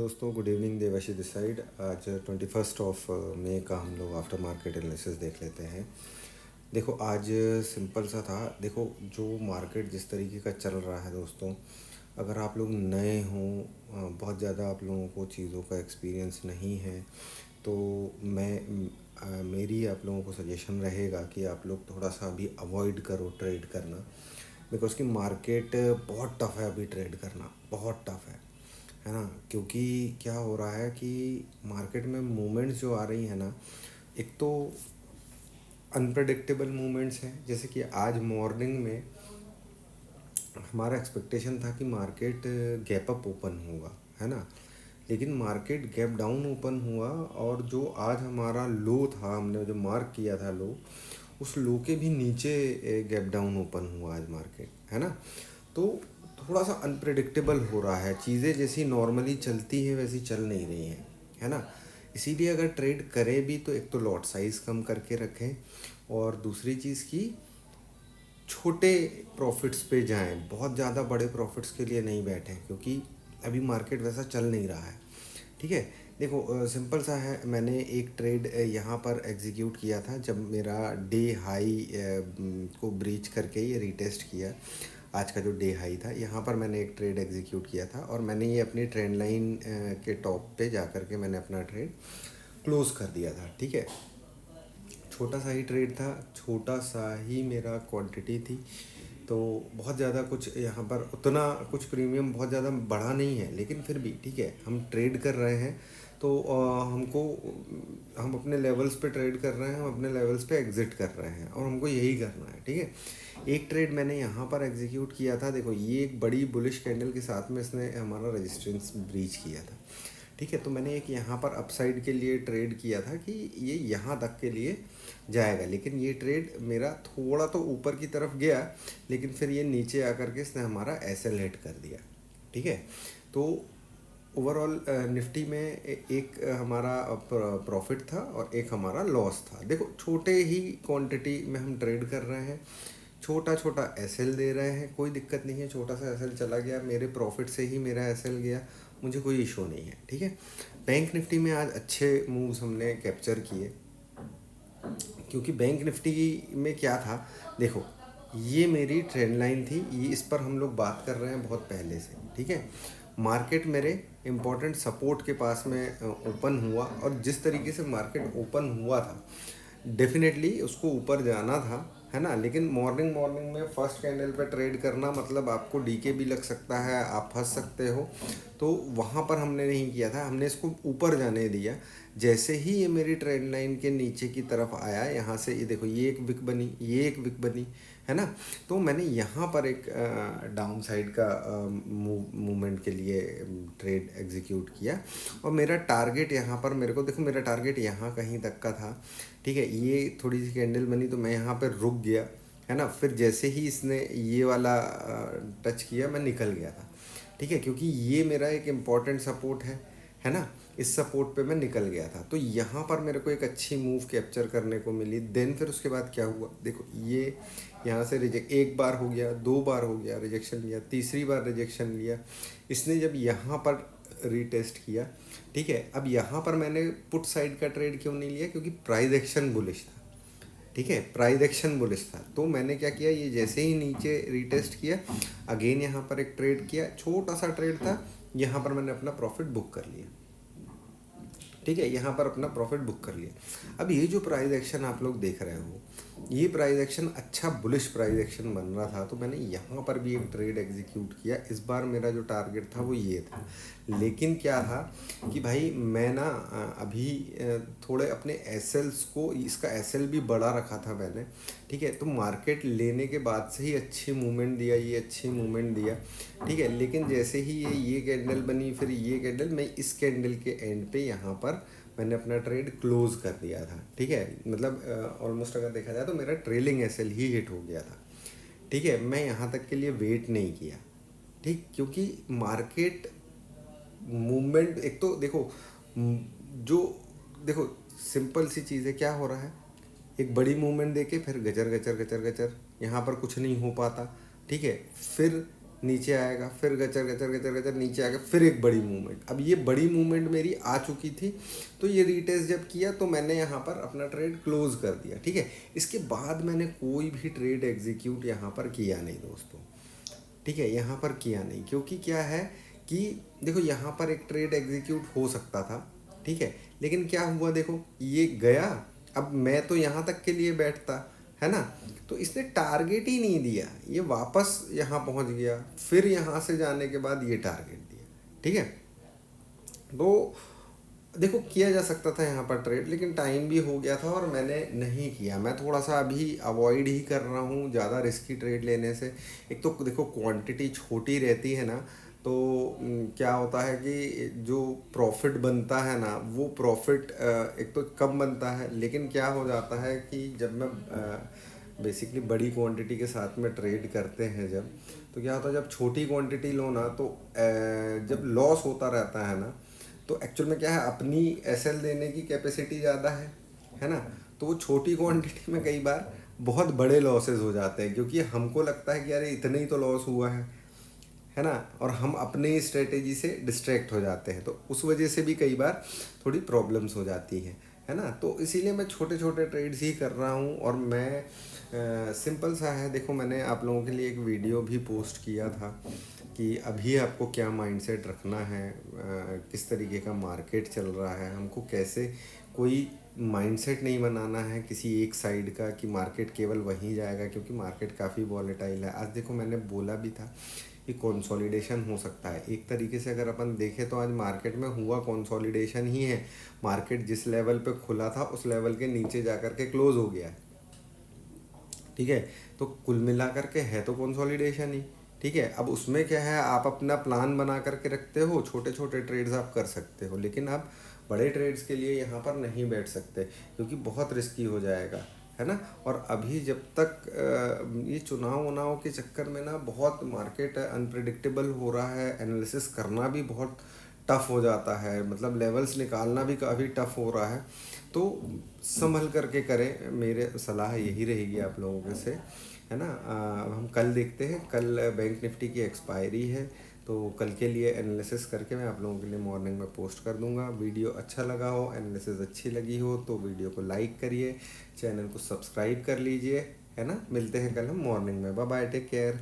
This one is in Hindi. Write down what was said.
दोस्तों, good evening. Devashi this side. आज 21 ऑफ मई का हम लोग आफ्टर मार्केट एनालिसिस देख लेते हैं। देखो, आज सिंपल सा था। देखो, जो मार्केट जिस तरीके का चल रहा है दोस्तों, अगर आप लोग नए हों, बहुत ज़्यादा आप लोगों को चीज़ों का एक्सपीरियंस नहीं है, तो मेरी आप लोगों को सजेशन रहेगा कि आप लोग थोड़ा सा अभी अवॉइड करो ट्रेड करना। बिकॉज़ कि मार्केट बहुत टफ़ है, अभी ट्रेड करना बहुत टफ़ है ना। क्योंकि क्या हो रहा है कि मार्केट में मूवमेंट्स जो आ रही है ना, एक तो अनप्रडिक्टेबल मूवमेंट्स हैं। जैसे कि आज मॉर्निंग में हमारा एक्सपेक्टेशन था कि मार्केट गैप अप ओपन होगा, है ना। लेकिन मार्केट गैप डाउन ओपन हुआ, और जो आज हमारा लो था, हमने जो मार्क किया था लो, उस लो के भी नीचे गैप डाउन ओपन हुआ आज मार्केट, है ना। तो थोड़ा सा अनप्रिडिक्टेबल हो रहा है, चीज़ें जैसी नॉर्मली चलती है वैसी चल नहीं रही हैं, है ना। इसीलिए अगर ट्रेड करें भी तो एक तो लॉट साइज़ कम करके रखें, और दूसरी चीज़ की छोटे प्रॉफिट्स पे जाएं, बहुत ज़्यादा बड़े प्रॉफिट्स के लिए नहीं बैठें, क्योंकि अभी मार्केट वैसा चल नहीं रहा है। ठीक है। देखो, सिंपल सा है। मैंने एक ट्रेड यहाँ पर एग्जीक्यूट किया था जब मेरा डे हाई को ब्रीच करके ये रीटेस्ट किया। आज का जो डे हाई था, यहाँ पर मैंने एक ट्रेड एग्जीक्यूट किया था, और मैंने ये अपनी ट्रेंड लाइन के टॉप पे जा कर के मैंने अपना ट्रेड क्लोज़ कर दिया था। ठीक है। छोटा सा ही ट्रेड था, छोटा सा ही मेरा क्वांटिटी थी, तो बहुत ज़्यादा कुछ यहाँ पर उतना कुछ प्रीमियम बहुत ज़्यादा बढ़ा नहीं है, लेकिन फिर भी ठीक है, हम ट्रेड कर रहे हैं। तो हमको हम अपने लेवल्स पे ट्रेड कर रहे हैं, हम अपने लेवल्स पे एग्ज़िट कर रहे हैं, और हमको यही करना है। ठीक है। एक ट्रेड मैंने यहाँ पर एग्जीक्यूट किया था। देखो, ये एक बड़ी बुलिश कैंडल के साथ में इसने हमारा रेजिस्टेंस ब्रीच किया था। ठीक है। तो मैंने एक यहाँ पर अपसाइड के लिए ट्रेड किया था कि ये यहाँ तक के लिए जाएगा, लेकिन ये ट्रेड मेरा थोड़ा तो ऊपर की तरफ गया, लेकिन फिर ये नीचे आकर के इसने हमारा एसएल हिट कर दिया। ठीक है। तो ओवरऑल निफ्टी में एक हमारा प्रॉफिट था और एक हमारा लॉस था। देखो, छोटे ही क्वांटिटी में हम ट्रेड कर रहे हैं, छोटा छोटा एसएल दे रहे हैं, कोई दिक्कत नहीं है। छोटा सा एसएल चला गया, मेरे प्रॉफिट से ही मेरा एसएल गया, मुझे कोई इशू नहीं है। ठीक है। बैंक निफ्टी में आज अच्छे मूव्स हमने कैप्चर किए, क्योंकि बैंक निफ्टी में क्या था, देखो, ये मेरी ट्रेंड लाइन थी, ये इस पर हम लोग बात कर रहे हैं बहुत पहले से। ठीक है। मार्केट मेरे इम्पोर्टेंट सपोर्ट के पास में ओपन हुआ, और जिस तरीके से मार्केट ओपन हुआ था, डेफिनेटली उसको ऊपर जाना था, है ना। लेकिन मॉर्निंग मॉर्निंग में फर्स्ट कैंडल पे ट्रेड करना, मतलब आपको डीके भी लग सकता है, आप फंस सकते हो। तो वहाँ पर हमने नहीं किया था, हमने इसको ऊपर जाने दिया। जैसे ही ये मेरी ट्रेंड लाइन के नीचे की तरफ आया, यहाँ से ये देखो, ये एक विक बनी, ये एक विक बनी, है ना। तो मैंने यहाँ पर एक डाउन साइड का मूवमेंट के लिए ट्रेड एग्जीक्यूट किया, और मेरा टारगेट यहाँ पर, मेरे को देखो, मेरा टारगेट यहाँ कहीं तक का था। ठीक है। ये थोड़ी सी कैंडल बनी तो मैं यहाँ पर रुक गया, है ना। फिर जैसे ही इसने ये वाला टच किया, मैं निकल गया था। ठीक है। क्योंकि ये मेरा एक इम्पॉर्टेंट सपोर्ट है ना। इस सपोर्ट पे मैं निकल गया था, तो यहाँ पर मेरे को एक अच्छी मूव कैप्चर करने को मिली। देन फिर उसके बाद क्या हुआ, देखो, ये यहाँ से रिजेक्ट एक बार हो गया, दो बार हो गया, रिजेक्शन लिया, तीसरी बार रिजेक्शन लिया। इसने जब यहाँ पर रीटेस्ट किया, ठीक है, अब यहाँ पर मैंने पुट साइड का ट्रेड क्यों नहीं लिया, क्योंकि प्राइस एक्शन बुलिश था। ठीक है। प्राइस एक्शन बुलिश था, तो मैंने क्या किया, ये जैसे ही नीचे रीटेस्ट किया, अगेन यहाँ पर एक ट्रेड किया, छोटा सा ट्रेड था, यहाँ पर मैंने अपना प्रॉफिट बुक कर लिया। ठीक है। यहाँ पर अपना प्रॉफिट बुक कर लिया। अब ये जो प्राइस एक्शन आप लोग देख रहे हो, ये प्राइस एक्शन अच्छा बुलिश प्राइस एक्शन बन रहा था, तो मैंने यहाँ पर भी एक ट्रेड एग्जीक्यूट किया। इस बार मेरा जो टारगेट था वो ये था, लेकिन क्या था कि भाई मैं ना अभी थोड़े अपने एसएल्स को, इसका एसएल भी बड़ा रखा था मैंने। ठीक है। तो मार्केट लेने के बाद से ही अच्छी मूवमेंट दिया, ये अच्छी मूवमेंट दिया। ठीक है। लेकिन जैसे ही ये कैंडल बनी, फिर ये कैंडल, मैं इस कैंडल के एंड पे यहाँ पर मैंने अपना ट्रेड क्लोज कर दिया था। ठीक है। मतलब ऑलमोस्ट अगर देखा जाए तो मेरा ट्रेलिंग एसएल ही हिट हो गया था। ठीक है। मैं यहाँ तक के लिए वेट नहीं किया। ठीक। क्योंकि मार्केट मूवमेंट, एक तो देखो, जो देखो, सिंपल सी चीज़ है, क्या हो रहा है, एक बड़ी मूवमेंट देके फिर गचर गचर गचर गचर, यहाँ पर कुछ नहीं हो पाता। ठीक है। फिर नीचे आएगा, फिर गचर गचर गचर गचर नीचे आएगा, फिर एक बड़ी मूवमेंट। अब ये बड़ी मूवमेंट मेरी आ चुकी थी, तो ये रीटेस्ट जब किया तो मैंने यहाँ पर अपना ट्रेड क्लोज कर दिया, ठीक है। इसके बाद मैंने कोई भी ट्रेड एग्जीक्यूट यहाँ पर किया नहीं दोस्तों, ठीक है, यहाँ पर किया नहीं, क्योंकि क्या है कि देखो यहाँ पर एक ट्रेड एग्जीक्यूट हो सकता था, ठीक है, लेकिन क्या हुआ देखो, ये गया। अब मैं तो यहाँ तक के लिए बैठता, है ना, तो इसने टारगेट ही नहीं दिया, ये वापस यहाँ पहुँच गया, फिर यहाँ से जाने के बाद ये टारगेट दिया, ठीक है। तो देखो किया जा सकता था यहाँ पर ट्रेड, लेकिन टाइम भी हो गया था और मैंने नहीं किया। मैं थोड़ा सा अभी अवॉइड ही कर रहा हूँ ज़्यादा रिस्की ट्रेड लेने से। एक तो देखो क्वांटिटी छोटी रहती है ना, तो क्या होता है कि जो प्रॉफिट बनता है ना, वो प्रॉफिट एक तो कम बनता है, लेकिन क्या हो जाता है कि जब मैं बेसिकली बड़ी क्वांटिटी के साथ में ट्रेड करते हैं जब, तो क्या होता है जब छोटी क्वांटिटी लो ना, तो जब लॉस होता रहता है ना, तो एक्चुअल में क्या है, अपनी एसएल देने की कैपेसिटी ज़्यादा है ना, तो वो छोटी क्वांटिटी में कई बार बहुत बड़े लॉसेस हो जाते हैं, क्योंकि हमको लगता है कि यार इतने ही तो लॉस हुआ है ना, और हम अपने ही स्ट्रेटेजी से डिस्ट्रैक्ट हो जाते हैं, तो उस वजह से भी कई बार थोड़ी प्रॉब्लम्स हो जाती हैं, है ना। तो इसीलिए मैं छोटे छोटे ट्रेड्स ही कर रहा हूँ। और मैं सिंपल सा है, देखो मैंने आप लोगों के लिए एक वीडियो भी पोस्ट किया था कि अभी आपको क्या माइंडसेट रखना है, किस तरीके का मार्केट चल रहा है, हमको कैसे कोई माइंडसेट नहीं बनाना है किसी एक साइड का कि मार्केट केवल वहीं जाएगा, क्योंकि मार्केट काफ़ी वॉलेटाइल है। आज देखो मैंने बोला भी था कि कंसोलिडेशन हो सकता है, एक तरीके से अगर अपन देखें तो आज मार्केट में हुआ कंसोलिडेशन ही है। मार्केट जिस लेवल पे खुला था उस लेवल के नीचे जा कर के क्लोज हो गया है, ठीक है। तो कुल मिला करके है तो कंसोलिडेशन ही, ठीक है। अब उसमें क्या है, आप अपना प्लान बना करके रखते हो, छोटे छोटे ट्रेड्स आप कर सकते हो, लेकिन आप बड़े ट्रेड्स के लिए यहाँ पर नहीं बैठ सकते, क्योंकि बहुत रिस्की हो जाएगा, है ना। और अभी जब तक ये चुनाव उनाव के चक्कर में ना बहुत मार्केट अनप्रिडिक्टेबल हो रहा है, एनालिसिस करना भी बहुत टफ हो जाता है, मतलब लेवल्स निकालना भी काफ़ी टफ हो रहा है। तो संभल करके करें, मेरे सलाह यही रहेगी आप लोगों के से, है ना। अब हम कल देखते हैं, कल बैंक निफ्टी की एक्सपायरी है, तो कल के लिए एनालिसिस करके मैं आप लोगों के लिए मॉर्निंग में पोस्ट कर दूंगा। वीडियो अच्छा लगा हो, एनालिसिस अच्छी लगी हो, तो वीडियो को लाइक करिए, चैनल को सब्सक्राइब कर लीजिए, है ना। मिलते हैं कल हम मॉर्निंग में। Bye bye, take care.